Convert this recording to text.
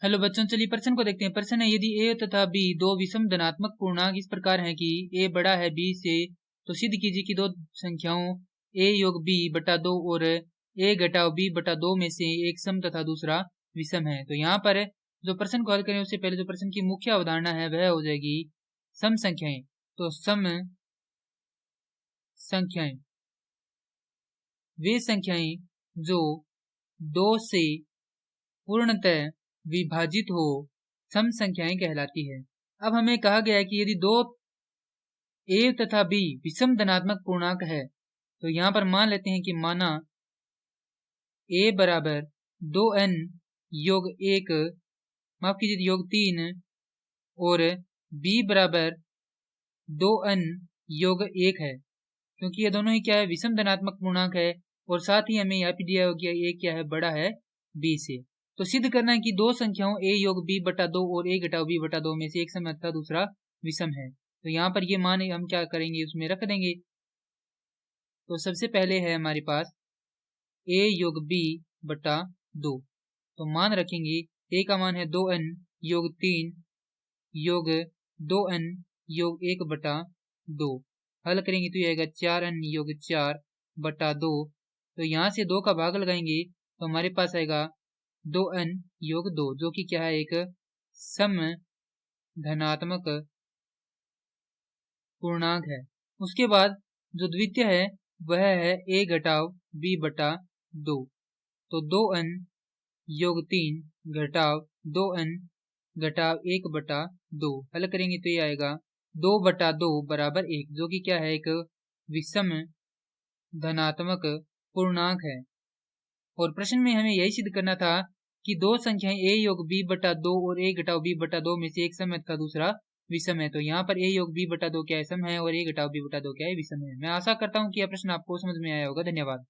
Hello बच्चों, चलिए प्रश्न को देखते हैं। प्रश्न है, यदि a तथा b दो विषम धनात्मक पूर्णांक इस प्रकार हैं कि a बड़ा है b से, तो सिद्ध कीजिए कि दो संख्याओं a योग b बटा 2 और a घटाओ b बटा 2 में से एक सम तथा दूसरा विषम है। तो यहाँ पर जो प्रश्न को हल करें उससे पहले जो प्रश्न की मुख्य अवधारणा है वह हो जाएगी सम संख्याएं। तो सम संख्याएं वे संख्याएं जो 2 से पूर्णतः विभाजित हो सम संख्याएं कहलाती है। अब हमें कहा गया है कि यदि दो a तथा b विषम धनात्मक पूर्णांक है, तो यहाँ पर मान लेते हैं कि माना a बराबर 2n योग 1 माफ कीजिए योग 3 और b बराबर 2n योग 1 है, क्योंकि ये दोनों ही क्या है, विषम धनात्मक पूर्णांक है। और साथ ही हमें यहाँ पे दिया हो गया a क्या है, बड़ा है b से। तो सिद्ध करना है कि दो संख्याओं a योग b बटा 2 और a घटाओ b बटा 2 में से एक सम तथा दूसरा विषम है। तो यहाँ पर ये मान हम क्या करेंगे, उसमें रख देंगे। तो सबसे पहले है हमारे पास a योग b बटा 2, तो मान रखेंगे a का मान है 2n योग 3 योग 2n योग 1 बटा 2। हल करेंगे तो ये आएगा 4n योग 4 बटा 2। तो यहाँ से 2 का भाग लगाएंगे तो हमारे पास आएगा 2n योग 2, जो कि क्या है, एक सम धनात्मक पूर्णांक है। उसके बाद जो द्वितीय है वह है a घटाव b बटा 2। तो 2n योग 3 घटाव 2n घटाव 1 बटा 2। हल करेंगे तो ये आएगा 2 बटा 2 बराबर 1, जो कि क्या है, एक विषम धनात्मक पूर्णांक है। और प्रश्न में हमें यही सिद्ध करना था कि दो संख्याएं a योग b बटा 2 और a घटाव b बटा 2 में से एक सम तथा दूसरा विषम है। तो यहाँ पर a योग b बटा 2 क्या है, सम है, और a घटाव b बटा 2 क्या है, विषम है। मैं आशा करता हूँ कि यह प्रश्न आपको समझ में आया होगा। धन्यवाद।